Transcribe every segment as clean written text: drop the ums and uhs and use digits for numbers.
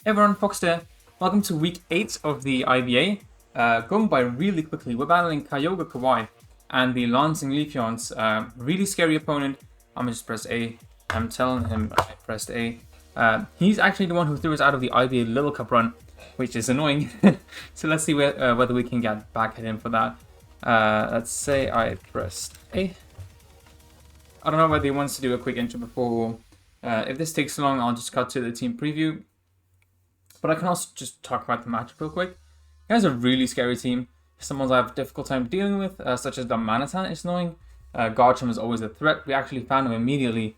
Hey everyone, Foxitor. Welcome to week 8 of the IBA. Going by really quickly, we're battling KyogreKauai and the Lansing Leafeons. Really scary opponent. I'm gonna just press A. I'm telling him I pressed A. He's actually the one who threw us out of the IBA Little Cup run, which is annoying. So let's see whether we can get back at him for that. Let's say I pressed A. I don't know whether he wants to do a quick intro before. If this takes long, I'll just cut to the team preview. But I can also just talk about the matchup real quick. He has a really scary team. Some ones I have a difficult time dealing with, such as the Manatan is annoying. Garchomp is always a threat. We actually found him immediately,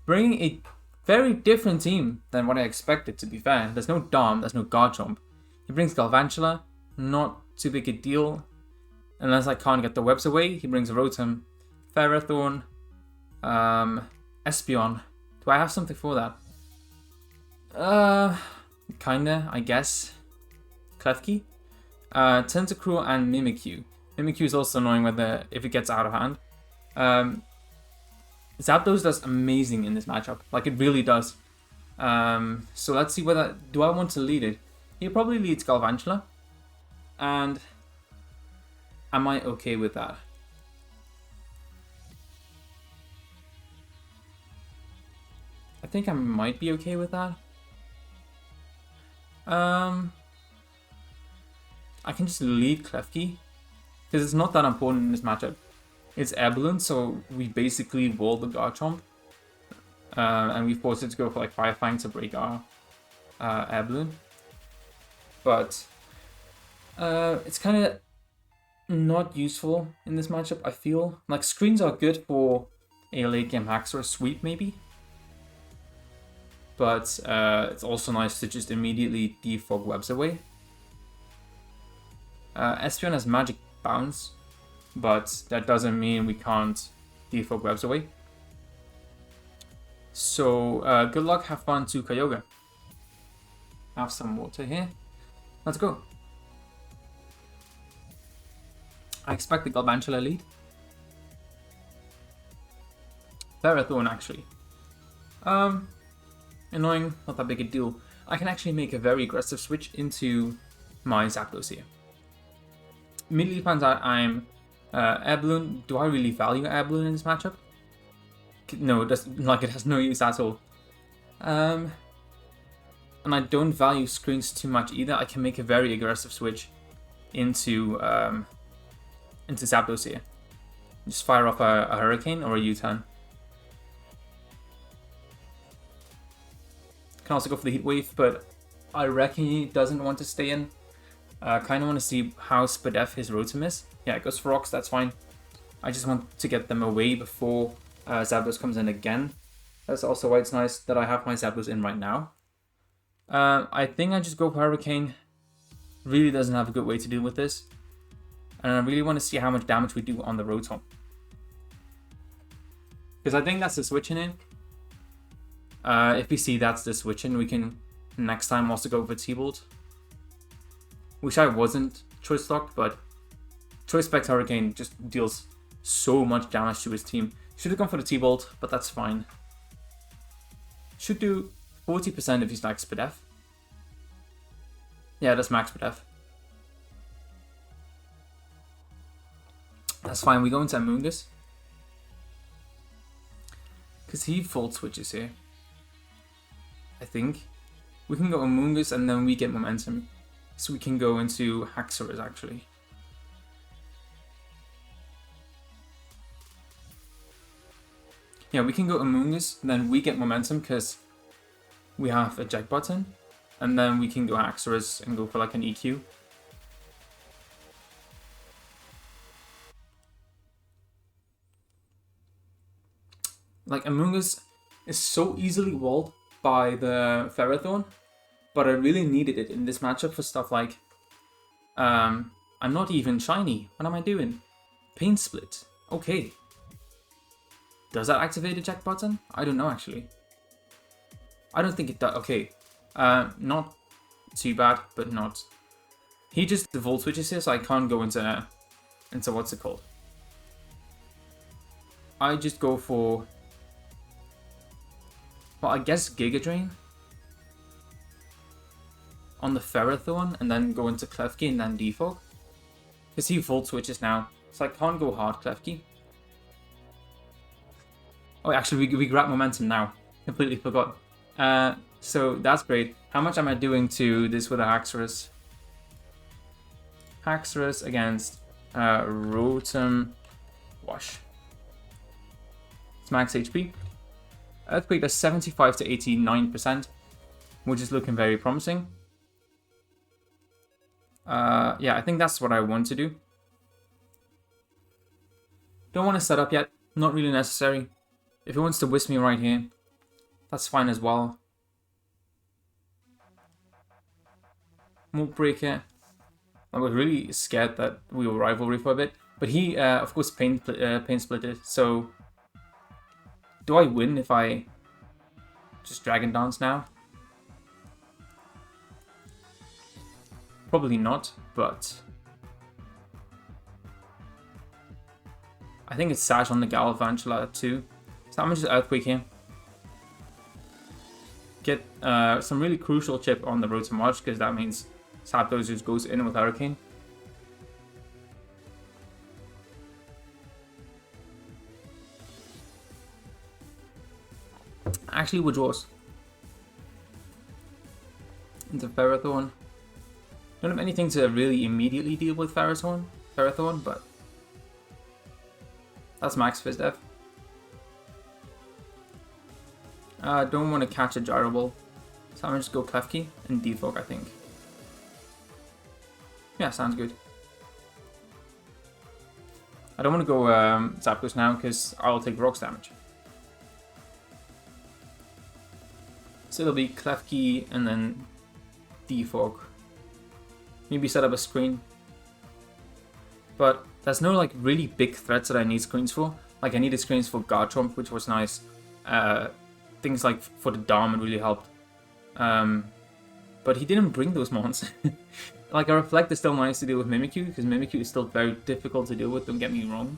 bringing a very different team than what I expected, to be fair. There's no Dom, there's no Garchomp. He brings Galvantula, not too big a deal. Unless I can't get the webs away, he brings Rotom, Ferrothorn, Espeon. Do I have something for that? Kinda, I guess. Klefki. Tentacruel and Mimikyu. Mimikyu is also annoying if it gets out of hand. Zapdos does amazing in this matchup. Like, it really does. So let's see whether... Do I want to lead it? He probably leads Galvantula. And... am I okay with that? I think I might be okay with that. I can just lead Klefki, because it's not that important in this matchup. It's Air Balloon, so we basically wall the Garchomp, and we force it to go for like Fire Fang to break our Air Balloon. But it's kind of not useful in this matchup, I feel. Like, screens are good for a late game hacks or a sweep maybe. But it's also nice to just immediately defog webs away. Espeon has magic bounce, but that doesn't mean we can't defog webs away. So good luck, have fun to Kyogre. Have some water here. Let's go. I expect the Galvantula lead. Ferrothorn actually. Annoying, not that big a deal. I can actually make a very aggressive switch into my Zapdos here. Immediately finds out I'm Air Balloon. Do I really value Air Balloon in this matchup? No, it doesn't. Like, it has no use at all. And I don't value screens too much either. I can make a very aggressive switch into Zapdos here. Just fire off a Hurricane or a U-turn. Can also go for the Heat Wave, but I reckon he doesn't want to stay in. Kind of want to see how Spadef his Rotom is. Yeah, it goes for Rocks, that's fine. I just want to get them away before Zapdos comes in again. That's also why it's nice that I have my Zapdos in right now. I think I just go for Hurricane. Really doesn't have a good way to deal with this. And I really want to see how much damage we do on the Rotom. Because I think that's the switching in. If we see that's the switch in, we can next time also go for T-Bolt. Wish I wasn't Choice Locked, but Choice Spec Hurricane just deals so much damage to his team. Should have gone for the T-Bolt, but that's fine. Should do 40% if he's like Spadef. Yeah, that's max Spadef. That's fine, we go into Amoonguss. Because he Volt switches here. I think. We can go Amoonguss and then we get momentum. So we can go into Haxorus actually. Yeah, we can go Amoonguss, then we get momentum because we have a Jack button. And then we can go Haxorus and go for like an EQ. Like, Amoonguss is so easily walled by the Ferrothorn, but I really needed it in this matchup for stuff like, I'm not even shiny. What am I doing? Pain Split. Okay. Does that activate a Jack button? I don't know actually. I don't think it does. Okay. Not too bad, but not. He just Volt switches here, so I can't go into what's it called. I just go for... Well, I guess Giga Drain. on the Ferrothorn and then go into Klefki and then Defog. Because he Volt Switches now, so I can't go hard Klefki. Oh, actually, we grab momentum now. Completely forgot. So that's great. How much am I doing to this with a Haxorus? Haxorus against Rotom Wash. It's max HP. Earthquake does 75 to 89%, which is looking very promising. Yeah, I think that's what I want to do. Don't want to set up yet. Not really necessary. If he wants to Wisp me right here, that's fine as well. Mold Breaker. I was really scared that we were rivalry for a bit. But he, of course, Pain Splitted. So, do I win if I just Dragon Dance now? Probably not, but I think it's Sash on the Galvantula too. So I'm gonna just Earthquake here. Get some really crucial chip on the Rotom Wash, because that means Zapdos just goes in with Hurricane. Actually withdraws into Ferrothorn. Don't have anything to really immediately deal with Ferrothorn, but that's max Fizz Def. Don't want to catch a Gyro Ball, so I'm gonna just go Klefki and Defog, I think. Yeah, sounds good. I don't want to go Zapdos now because I'll take Rocks damage. So it'll be Klefki and then Defog. Maybe set up a screen. But there's no like really big threats that I need screens for. Like I needed screens for Garchomp, which was nice. Things like for the Dharma really helped. But he didn't bring those mons. Like a Reflect is still nice to deal with Mimikyu, because Mimikyu is still very difficult to deal with, don't get me wrong.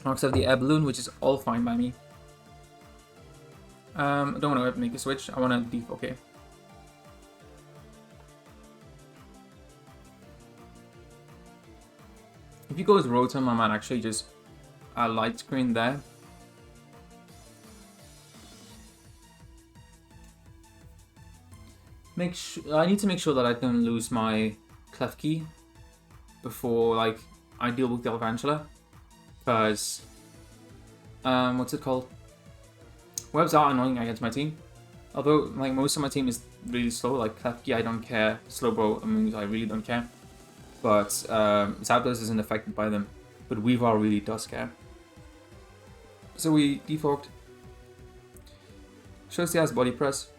I also have the Air Balloon, which is all fine by me. I don't want to make a switch, I want to Defog here. If he goes Rotom, I might actually just Light Screen there. I need to make sure that I don't lose my Klefki before like I deal with Galvantula, because what's it called? Webs are annoying against my team. Although like most of my team is really slow, like Klefki I don't care, Slowbro Amoonguss I really don't care. But Zapdos isn't affected by them, but Weavile really does care. So we defogged. Shows he has Body Press,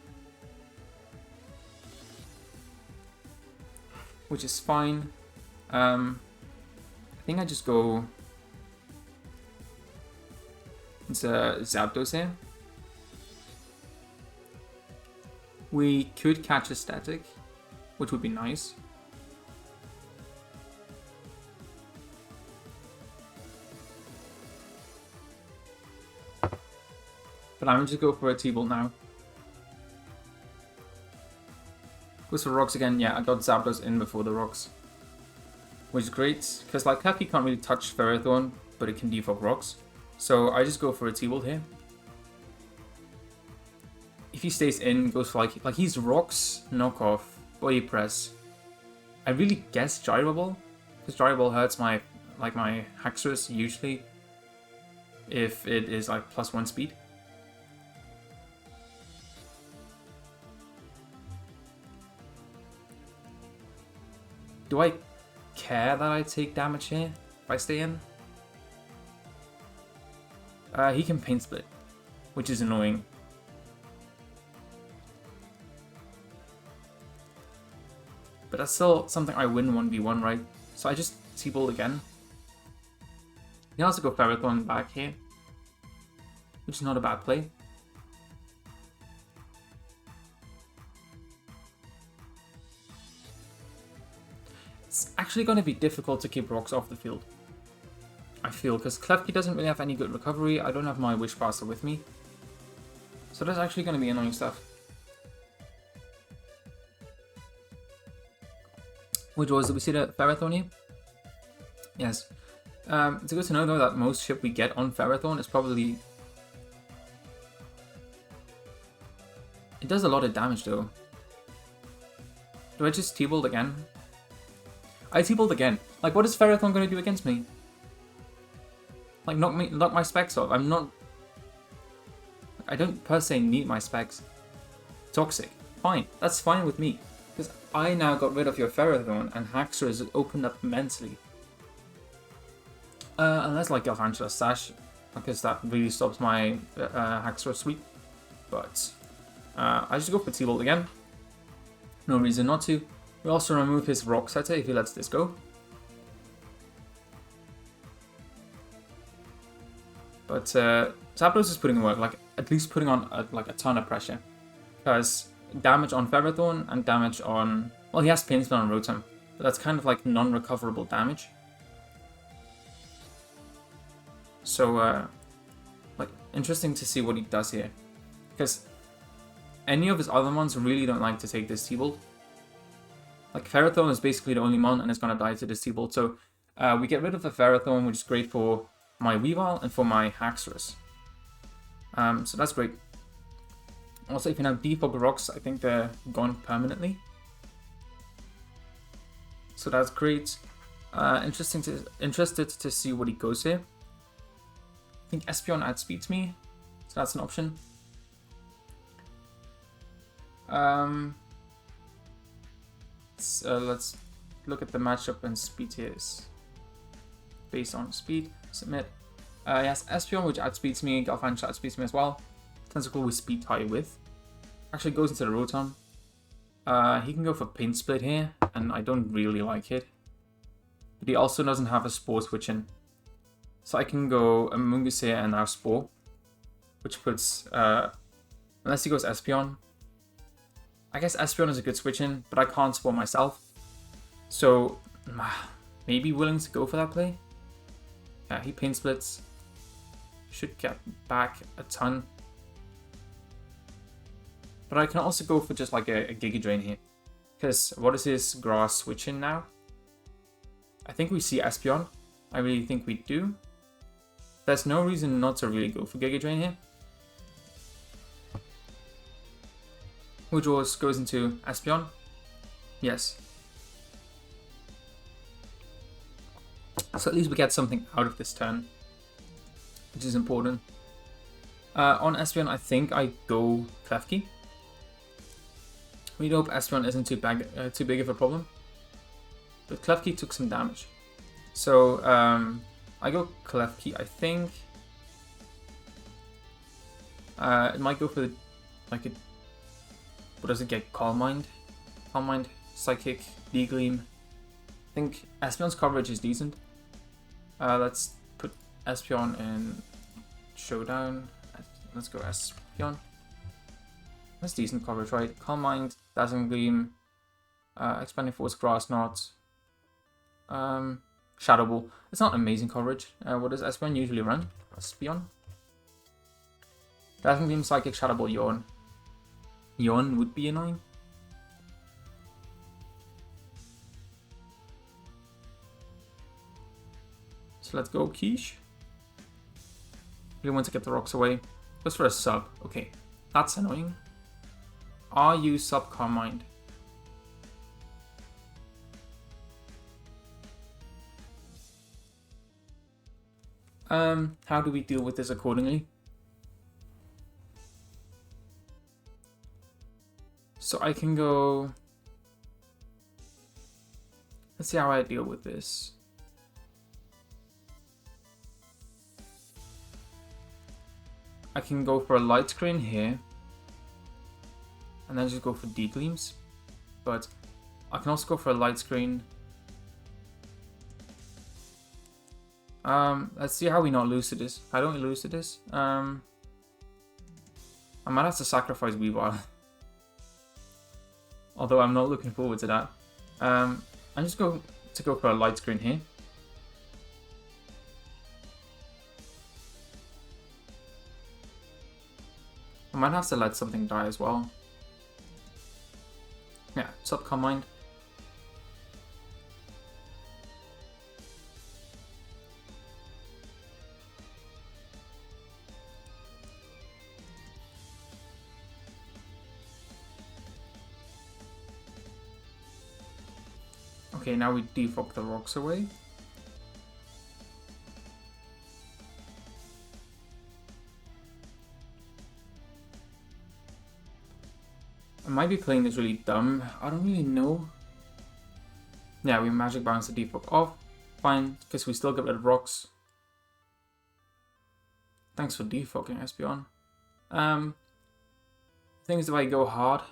which is fine. I think I just go into Zapdos here. We could catch a Static, which would be nice. But I'm just go for a T-Ball now. Goes for Rocks again. Yeah, I got Zapdos in before the Rocks, which is great, because like Klefki can't really touch Ferrothorn, but it can defog Rocks. So I just go for a T-Ball here. If he stays in, goes for like he's Rocks, knockoff, Body Press. I really guess Gyro Ball, because Gyro Ball hurts my Haxorus usually if it is like +1 speed. Do I care that I take damage here if I stay in? He can Pain Split, which is annoying. But that's still something I win 1v1, right? So I just T-Ball again. You can also go Ferrothorn back here, which is not a bad play. It's actually going to be difficult to keep Rocks off the field, I feel, because Klefki doesn't really have any good recovery. I don't have my Wishcaster with me, so that's actually going to be annoying stuff. Which was, did we see the Ferrothorn here? Yes. It's good to know though that most ship we get on Ferrothorn is probably... It does a lot of damage though. Do I just T-Bolt again? I T-Bolt again. Like, what is Ferrothorn going to do against me? Like, knock my specs off. I'm not... I don't per se need my specs. Toxic. Fine. That's fine with me. Because I now got rid of your Ferrothorn and Haxor is opened up immensely. Unless like Galvantula Sash, because that really stops my Haxor sweep. But I just go for T-Bolt again. No reason not to. We also remove his Rock Setter if he lets this go. But Zapdos is putting in work, like at least putting on a ton of pressure. Because damage on Ferrothorn and damage on... Well, he has Pain Spell on Rotom, but that's kind of like non-recoverable damage. So, like, interesting to see what he does here. Because any of his other mons really don't like to take this T-Bolt. Like, Ferrothorn is basically the only mon and it's going to die to this T-Bolt. So, we get rid of the Ferrothorn, which is great for my Weavile and for my Haxorus. So that's great. Also, if you have Defog Rocks, I think they're gone permanently. So that's great. Interested to see what he goes here. I think Espeon outspeeds me, so that's an option. Let's look at the matchup and speed his based on speed. Submit. He has Espeon, which outspeeds me. Galvantula outspeeds me as well. Tentacle with speed tie with. Actually goes into the Rotom. He can go for Paint Split here, and I don't really like it. But he also doesn't have a Spore switch in. So I can go Amoonguss here and now Spore. Which puts, unless he goes Espeon. I guess Espeon is a good switch in, but I can't Spore myself. So, maybe willing to go for that play. Yeah, he Paint Splits. Should get back a ton. But I can also go for just like a Giga Drain here. Because what is his Grass switch in now? I think we see Espeon. I really think we do. There's no reason not to really go for Giga Drain here. Which goes into Espeon. Yes. So at least we get something out of this turn. Which is important. On Espeon, I think I go Klefki. We hope Espeon isn't too big of a problem. But Klefki took some damage. So, I go Klefki, I think. It might go for, like, what does it get? Calm Mind? Calm Mind, Psychic, D-Gleam. I think Espeon's coverage is decent. Let's put Espeon in Showdown. Let's go Espeon. That's decent coverage, right? Calm Mind, Dazzling Gleam, Expanding Force, Grass Knot, Shadow Ball. It's not amazing coverage. What does Espeon usually run? Espeon? Dazzling Gleam, Psychic, Shadow Ball, Yawn. Yawn would be annoying. So let's go Quiche. We want to get the rocks away. Goes for a sub. Okay, that's annoying. Are you sub Calm Mind? How do we deal with this accordingly? So I can go... Let's see how I deal with this. I can go for a Light Screen here. And then just go for D-Gleams. But I can also go for a Light Screen. Let's see how we not lose to this. How don't we lose to this? I might have to sacrifice Weavile. Although I'm not looking forward to that. I'm just going to go for a Light Screen here. I might have to let something die as well. Yeah, sub Calm Mind. Okay, now we defog the rocks away. I might be playing this really dumb. I don't really know. Yeah, we magic bounce the defog off. Fine, because we still get rid of rocks. Thanks for defogging, Espeon. Thing is, if I go hard,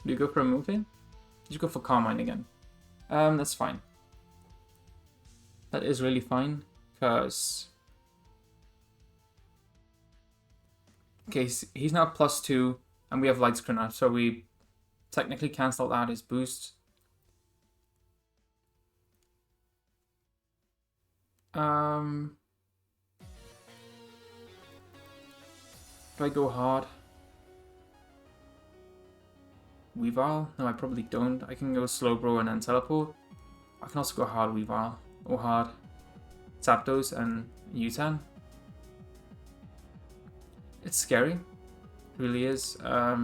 do you go for a move here? Did you go for Carmine again? That's fine. That is really fine, because... Okay, he's now +2, and we have Light Screen now, so we technically cancelled out his boost. Do I go hard? Weavile? No, I probably don't. I can go Slowbro and then Teleport. I can also go hard Weavile. Or hard Zapdos and Utan. It's scary. It really is. I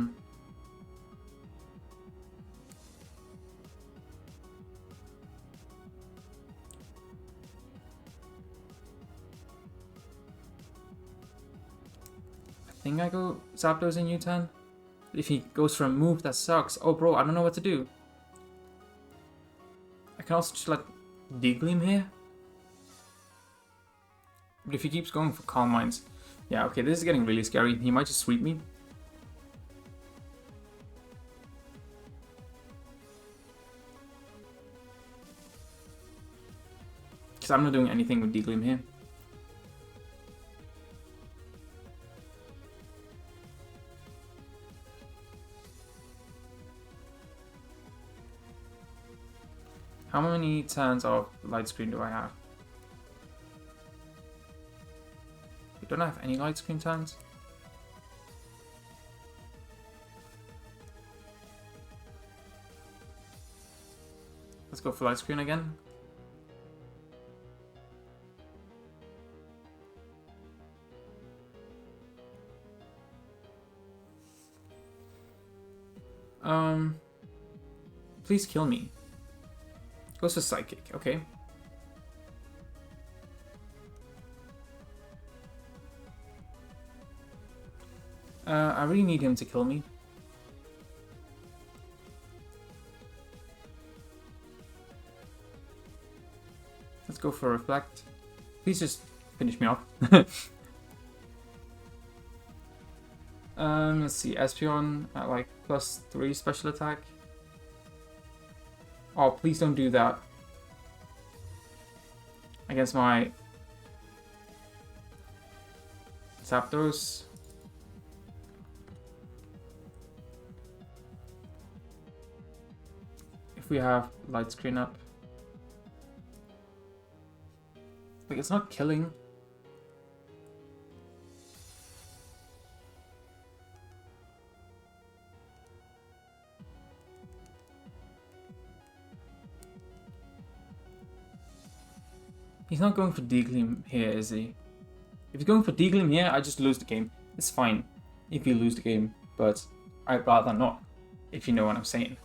think I go Zapdos and Utan. If he goes for a move, that sucks. Oh, bro, I don't know what to do. I can also just, like, D-Gleam here. But if he keeps going for Calm Minds... Yeah, okay, this is getting really scary. He might just sweep me. Because I'm not doing anything with D-Gleam here. How many turns of Light Screen do I have? We don't have any Light Screen turns. Let's go for Light Screen again. Please kill me. Goes for Psychic, okay. I really need him to kill me. Let's go for Reflect. Please just finish me off. Let's see, Espeon at like +3 special attack. Oh, please don't do that. Against my Zapdos. If we have Light Screen up. Like, it's not killing. He's not going for D-Gleam here, is he? If he's going for D-Gleam here, I just lose the game. It's fine if you lose the game, but I'd rather not, if you know what I'm saying.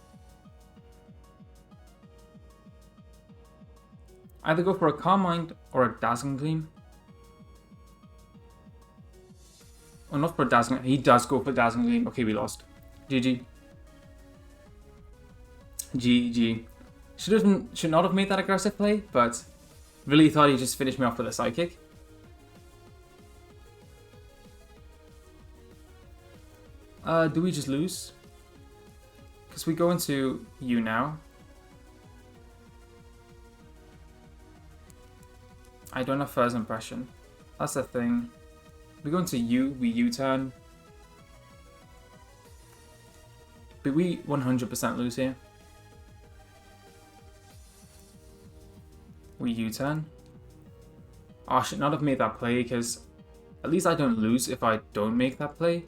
Either go for a Calm Mind or a Dazzling Gleam. Or not for a Dazzling. He does go for Dazzling Gleam. Okay, we lost. GG. GG. Should not have made that aggressive play, but really thought he just finished me off with a Psychic. Do we just lose? Because we go into U now. I don't have First Impression. That's the thing. We go into U, we U-turn. But we 100% lose here. We U-turn. Oh, I should not have made that play, because at least I don't lose if I don't make that play.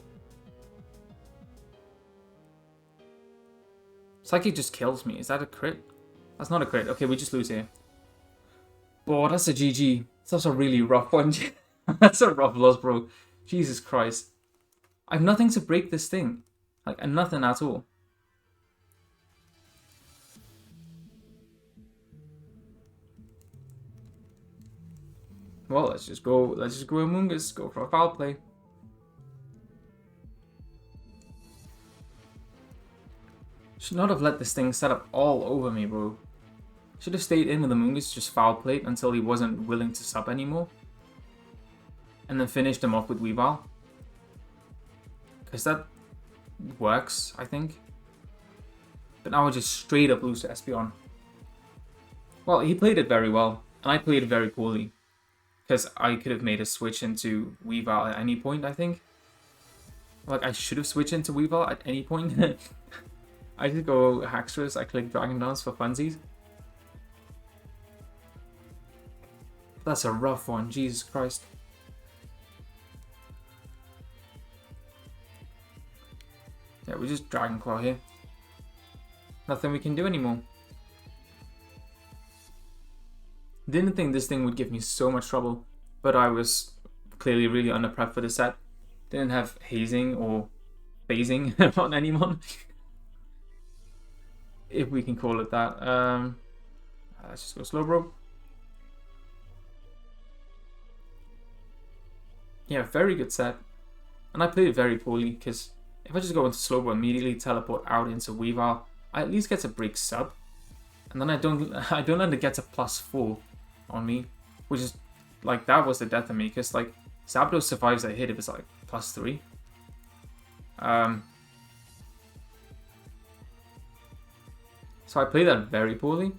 Psychic just kills me. Is that a crit? That's not a crit. Okay, we just lose here. Oh, that's a GG. That's a really rough one. That's a rough loss, bro. Jesus Christ. I have nothing to break this thing. Like, nothing at all. Well, let's just go Amoongus, go for a foul play. Should not have let this thing set up all over me, bro. Should have stayed in with Amoongus, just foul played until he wasn't willing to sub anymore. And then finished him off with Weavile. Because that works, I think. But now I just straight up lose to Espeon. Well, he played it very well, and I played it very poorly. Because I could have made a switch into Weavile at any point, I think. Like, I should have switched into Weavile at any point. I just go Haxorus, I click Dragon Dance for funsies. That's a rough one, Jesus Christ. Yeah, we just Dragon Claw here. Nothing we can do anymore. Didn't think this thing would give me so much trouble, but I was clearly really under-prepped for the set. Didn't have hazing or phasing on anyone. If we can call it that. Let's just go Slowbro. Yeah, very good set. And I played it very poorly, because if I just go into Slowbro immediately, teleport out into Weavile, I at least get a break sub. And then I don't let it get a +4 on me. Which is, like, that was the death of me, because, like, Zapdos survives that hit if it's, like, +3. So I played that very poorly,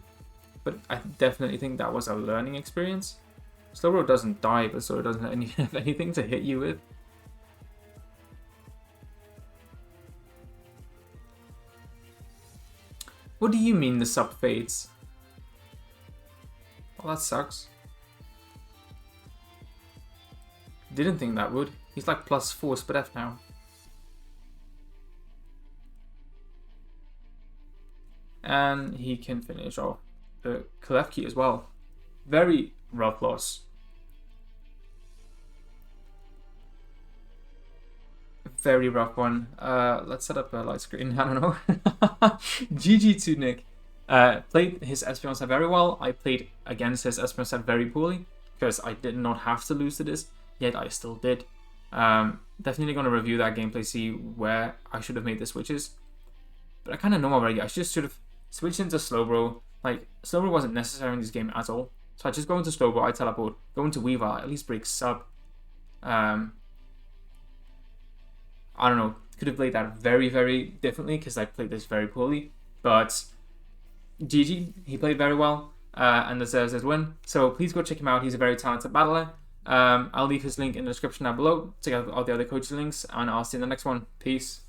but I definitely think that was a learning experience. Slowbro doesn't die, but so it doesn't have anything to hit you with. What do you mean the sub fades? Well, that sucks. Didn't think that would. He's like +4 Spadef now. And he can finish off the Klefki as well. Very rough loss. Very rough one. Let's set up a light screen. I don't know. GG to Nick. Played his Espeon set very well. I played against his Espeon set very poorly because I did not have to lose to this, yet I still did. Definitely going to review that gameplay, see where I should have made the switches. But I kind of know already. I just should have switched into Slowbro. Like, Slowbro wasn't necessary in this game at all. So I just go into Slowbro, I teleport, go into Weavile, at least break sub. I don't know. Could have played that very, very differently because I played this very poorly. But GG, he played very well and deserves his win. So please go check him out. He's a very talented battler. I'll leave his link in the description down below. Check out all the other coaches' links, and I'll see you in the next one. Peace.